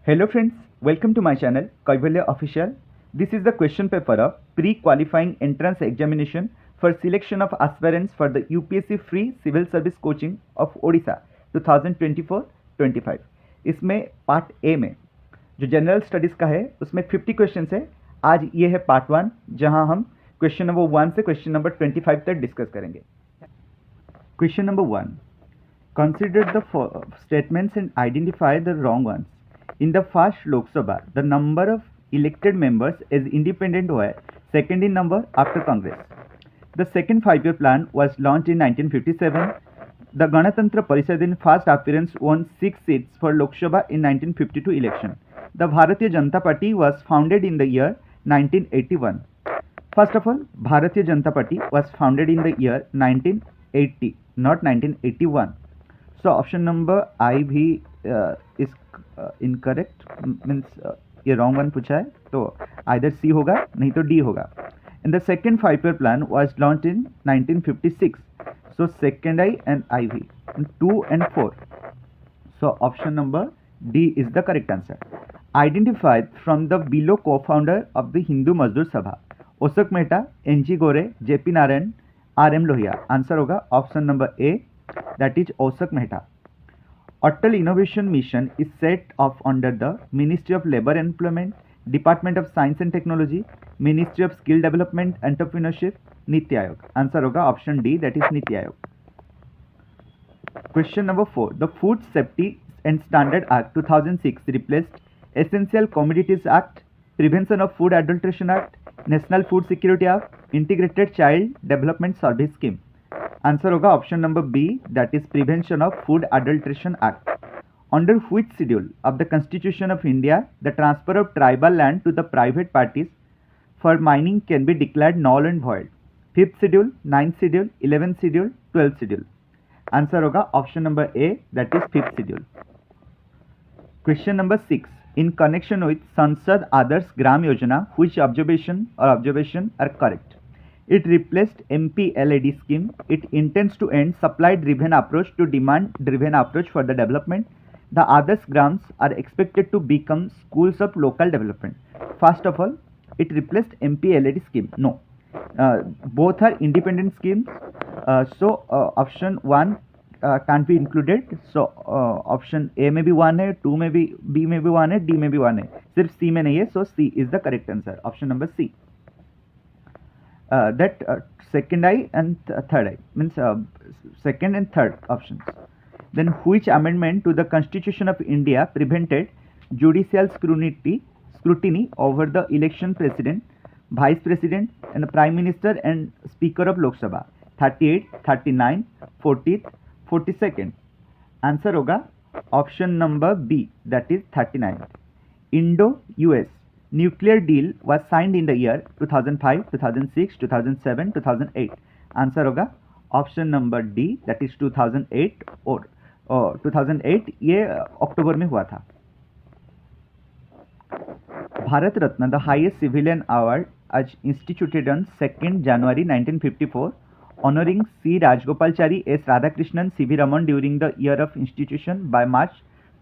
Hello friends, welcome to my channel Kaivalya Official. This is the question paper of pre-qualifying entrance examination for selection of aspirants for the UPSC free civil service coaching of Odisha 2024-25. इसमें part A में जो general studies का है उसमें 50 questions है। आज ये है पार्ट 1 जहां हम क्वेश्चन नंबर 1 से क्वेश्चन नंबर 25 तक डिस्कस करेंगे। Question number 1, consider the statements and identify the wrong ones. In the first Lok Sabha, the number of elected members is independent were second in number after Congress. The second five-year plan was launched in 1957. The Ganatantra Parishad in first appearance won 6 seats for Lok Sabha in 1952 election. The Bharatiya Janata Party was founded in the year 1981. First of all, Bharatiya Janata Party was founded in the year 1980, not 1981. So option number I भी is incorrect, means ये wrong one पूछा है, तो either C होगा नहीं तो D होगा. And the second five-year plan was launched in 1956. So second I and IV, and 2 and 4. So option number D is the correct answer. Identified from the below co-founder of the Hindu Mazdoor Sabha, Osak Mehta, N.G. Gore, J.P. Narayan, R.M. Lohia. Answer होगा option number A, that is Osak Mehta. Atal Innovation Mission is set off under the Ministry of Labour and Employment, Department of Science and Technology, Ministry of Skill Development, Entrepreneurship, Niti Aayog. Answer होगा option D, that is Niti Aayog. Question number 4. The Food Safety and Standard Act 2006 replaced Essential Commodities Act, Prevention of Food Adulteration Act, National Food Security Act, Integrated Child Development Service Scheme. Answer होगा option number B, that is Prevention of Food Adulteration Act. Under which schedule of the Constitution of India the transfer of tribal land to the private parties for mining can be declared null and void? 5th schedule, 9th schedule, 11th schedule, 12th schedule. Answer होगा option number A, that is 5th schedule. Question number 6. In connection with Sansad Adarsh Gram Yojana, which observation are correct? It replaced MPLAD scheme. It intends to end supply-driven approach to demand-driven approach for the development. The Adarsh Grams are expected to become schools of local development. First of all, it replaced MPLAD scheme. No, both are independent schemes. So option 1 can't be included. So option A में भी 1 है, 2 में भी, B में भी 1 है, D में भी 1 है, सिर्फ C में नहीं है. So C is the correct answer. Option number C. That second I and third I means second and third options. Then which amendment to the Constitution of India prevented judicial scrutiny over the election president, vice president and the prime minister and speaker of Lok Sabha? 38, 39, 40th, 42nd. Answer होगा option number B, that is 39. Indo-US nuclear deal was signed in the year 2005, 2006, 2007, 2008. Answer होगा option number D, that is 2008 और 2008 ये अक्टूबर में हुआ था. Bharat Ratna, the highest civilian award, as instituted on 2nd January 1954, honoring C. Rajgopalachari, S. Radhakrishnan, C.V. Raman during the year of institution by March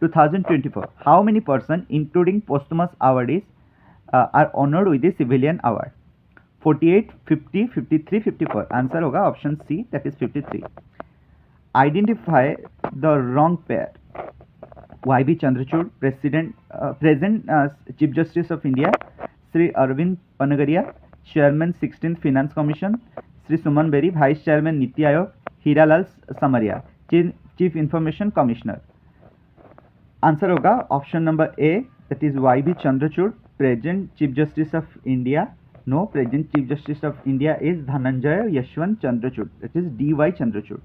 2024. How many persons, including posthumous awardees, are honored with the civilian award? 48, 50, 53, 54. Answer होगा option C, that is 53. Identify the wrong pair. Y.B. Chandrachud, present Chief Justice of India, Sri Arvind Panagaria, Chairman 16th Finance Commission, Sri Suman Beri, Vice Chairman Niti Aayog, Hiralal Samaria, Chief Information Commissioner. Answer होगा option number A, that is Y.B. Chandrachud, present Chief Justice of India. No, present Chief Justice of India is Dhananjay Yashwant Chandrachud, that is D.Y. Chandrachud.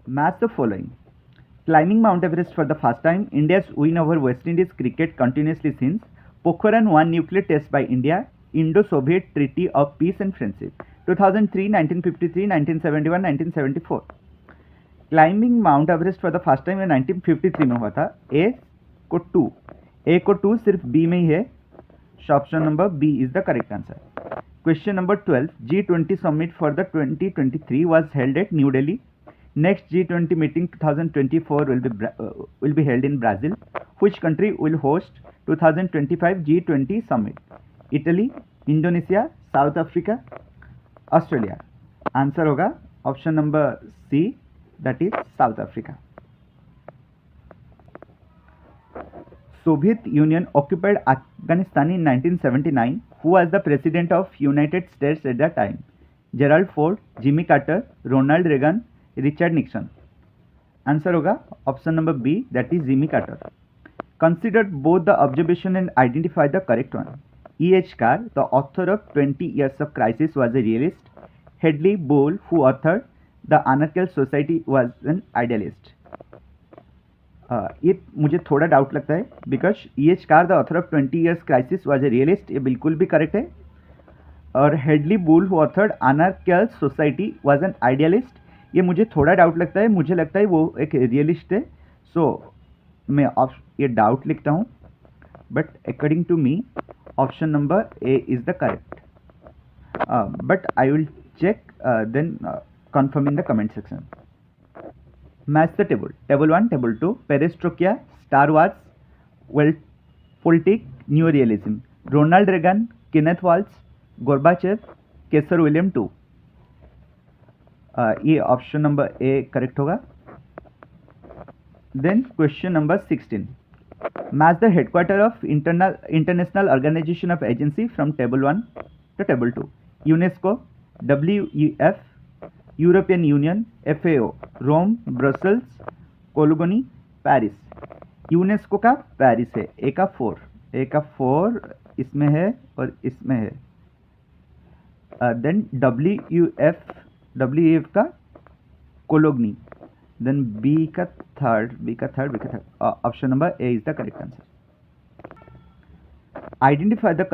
Match the following. Climbing Mount Everest for the first time. India's win over West Indies cricket continuously since. Pokhran 1 nuclear test by India. Indo-Soviet Treaty of Peace and Friendship. 2003, 1953, 1971, 1974. Climbing Mount Everest for the first time in 1953 में हुआ था. A को 2 सिर्फ B में ही है. Option number B is the correct answer. Question number 12. G20 summit for the 2023 was held at New Delhi. Next G20 meeting 2024 will be held in Brazil. Which country will host 2025 G20 summit? Italy, Indonesia, South Africa, Australia. Answer होगा option number C, that is South Africa. Soviet Union occupied Afghanistan in 1979. Who was the president of United States at that time? Gerald Ford, Jimmy Carter, Ronald Reagan, Richard Nixon. Answer होगा option number B, that is Jimmy Carter. Consider both the observation and identify the correct one. E.H. Carr, the author of 20 Years of Crisis, was a realist. Hedley Bull, who authored The Anarchical Society, was an idealist. ये मुझे थोड़ा doubt लगता है because E.H. Carr, the author of 20 Years Crisis, was a realist. ये बिल्कुल भी correct है. और Hedley Bull, who authored Anarchical Society, was an idealist. ये मुझे थोड़ा डाउट लगता है. मुझे लगता है वो एक रियलिस्ट है. सो मैं ये डाउट लिखता हूँ, but according to me option number A is the correct. But I will check, then confirm in the comment section. Match the table. Table 1, Table 2, Perestroika, Star Wars, World Politics, New Realism. Ronald Reagan, Kenneth Waltz, Gorbachev, Kaiser William II. ये option number A correct होगा. Then question number 16. Match the headquarter of International Organization of Agency from Table 1 to Table 2. UNESCO, WEF, European union, FAO, Rome, Brussels, कोलोगनी, Paris. UNESCO का Paris है. ए का 4 इसमें है और इसमें है. देन WEF का कोलोगनी. देन बी का third. Option number A is the correct answer. Identify the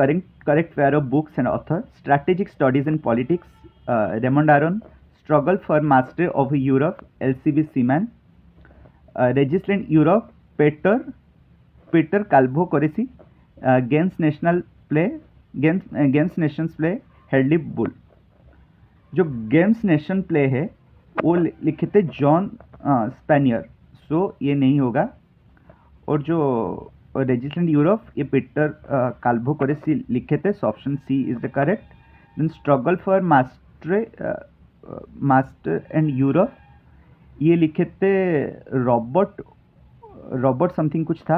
correct pair of books and author. Strategic Studies in Politics, Raymond Aron. Struggle for Mastery of Europe, LCB Seaman. Resistant Europe, Peter Calvo Coresi. Games Nations Play, Hedley Bull. जो games nation play है वो लिखे थे John स्पेनियर, सो ये नहीं होगा. और जो रेजिस्टेंट यूरोप ये पीटर काल्वो कोरेसी लिखे थे, so option C is the correct. Then struggle for master and Europe ये लिखे थे रॉबर्ट समथिंग कुछ था.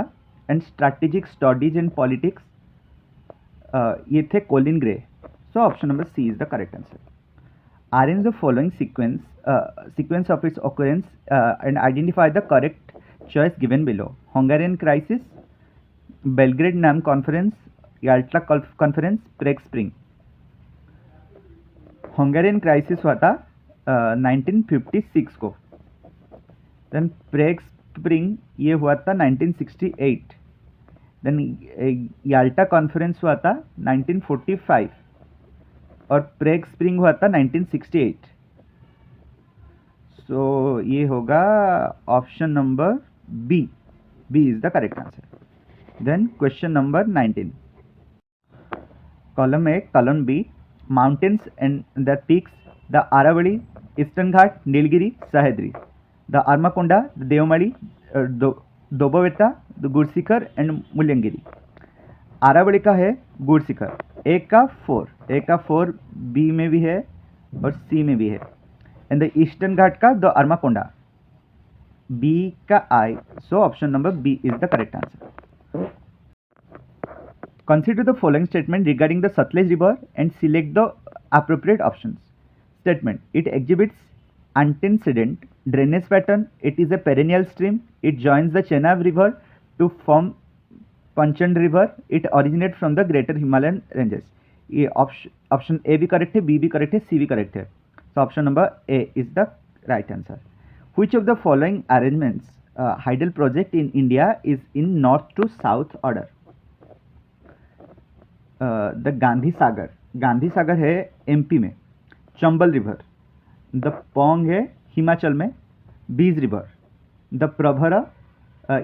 And strategic studies in politics ये थे Colin Gray. So option number C is the correct answer. Arrange the following sequence of its occurrence and identify the correct choice given below. Hungarian crisis, Belgrade NAM conference, Yalta conference, Prague Spring. Hungarian crisis हुआ था 1956 को. Then Prague Spring ये हुआ था 1968. Then Yalta conference हुआ था 1945 और प्रेग spring हुआ था 1968. सो ये होगा option number B is the correct answer. Then question number 19. Column A, column B. Mountains and the peaks, the Aravalli, Eastern Ghat, Nilgiri, Sahyadri. The Armakonda, Devmali, Doddabetta, the Gurushikhar and Mullayanagiri. Aravalli का है गुरशिखर. ए का 4 बी में भी है और सी में भी है. एंड द ईस्टर्न घाट का द आर्माकोंडा, बी का I. So option number B is the correct answer. Consider the following statement regarding the Sutlej river and select the appropriate options. Statement: it exhibits antecedent drainage pattern. It is a perennial stream. It joins the Chenab river to form Panjnad river. It originate from the greater Himalayan ranges. ये option A भी correct है, B भी correct है, सी भी correct है. So option number A is the right answer. Which of the following arrangements hydel project in India is in north to south order. The Gandhi Sagar है MP में. Chambal river. The Pong है हिमाचल में, बीज रिवर. द प्रभरा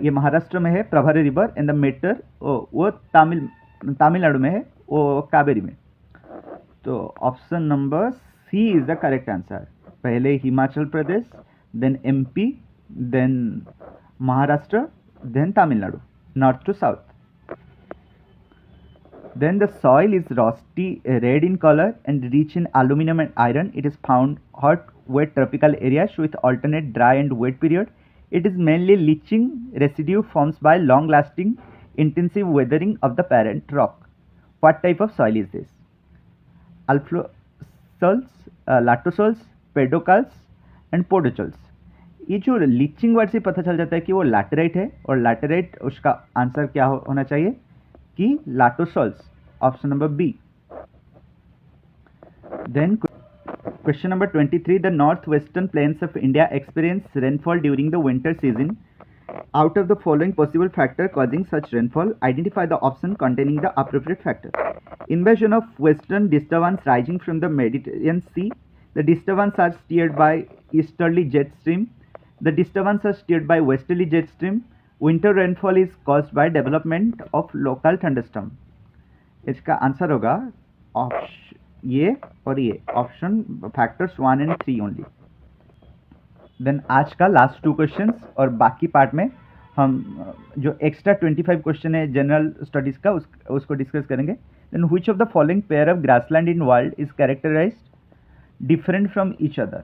ये महाराष्ट्र में है, प्रभारी रिवर. एंड द मेटर वो तमिलनाडु में है, वो कावेरी में. तो option number C is the correct answer. पहले Himachal Pradesh, then MP, then Maharashtra, then Tamil Nadu, north to south. Then the soil is rusty red in color and rich in aluminum and iron. It is found hot, wet tropical areas with alternate dry and wet period. It is mainly leaching residue forms by long-lasting intensive weathering of the parent rock. What type of soil is this? Alphosols, latosols, pedocals and podzols. ये जो leaching word से पता चल जाता है कि वो laterite है, और लैटेराइट उसका आंसर क्या होना चाहिए कि latosols, option number B. Then question number 23. The north western plains of India experience rainfall during the winter season. Out of the following possible factor causing such rainfall, identify the option containing the appropriate factor. Invasion of western disturbance rising from the Mediterranean Sea. The disturbance are steered by easterly jet stream. The disturbance are steered by westerly jet stream. Winter rainfall is caused by development of local thunderstorm. इसका answer होगा ये और ये option factors 1 and 3 only. Then आज का last 2 questions, और बाकी part में हम जो एक्स्ट्रा 25 क्वेश्चन है जनरल स्टडीज़ का उसको डिस्कस करेंगे. Then which of the following pair of grassland in world is characterised different from each other?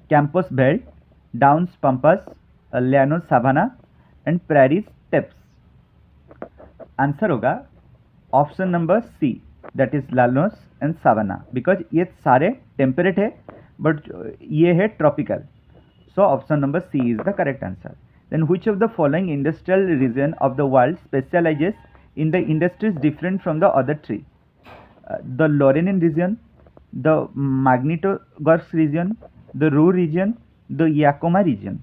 Campos belt, downs pampas, llanos savanna and prairie steppes. Answer होगा option number C, that is llanos and savanna, because ये सारे temperate है but ये है tropical. So option number C is the correct answer. Then which of the following industrial region of the world specialises in the industries different from the other 3? The Lorraine region, the Magnitogorsk region, the Ruhr region, the Yokohama region.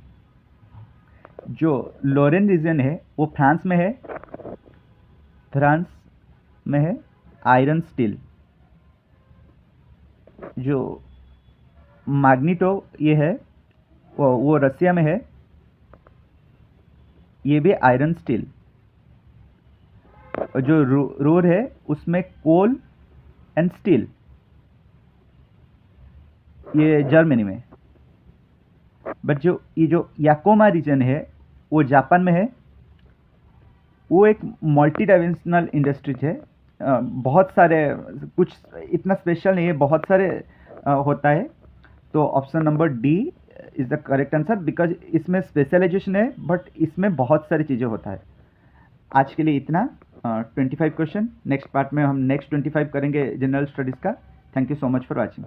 जो Lorraine reason है वो France में है, iron steel. जो magneto ये है वो रसिया में है, ये भी आयरन स्टील. और जो रूर है उसमें कोल एंड स्टील, ये जर्मनी में. बट ये जो याकोमा रीजन है वो जापान में है. वो एक मल्टी डायमेंशनल इंडस्ट्रीज है. बहुत सारे, कुछ इतना स्पेशल नहीं है, बहुत सारे होता है. तो option number D is the correct answer, because इसमें स्पेशलाइजेशन है बट इसमें बहुत सारी चीज़ें होता है. आज के लिए इतना 25 क्वेश्चन. नेक्स्ट पार्ट में हम नेक्स्ट 25 करेंगे जनरल स्टडीज़ का. Thank you so much for watching.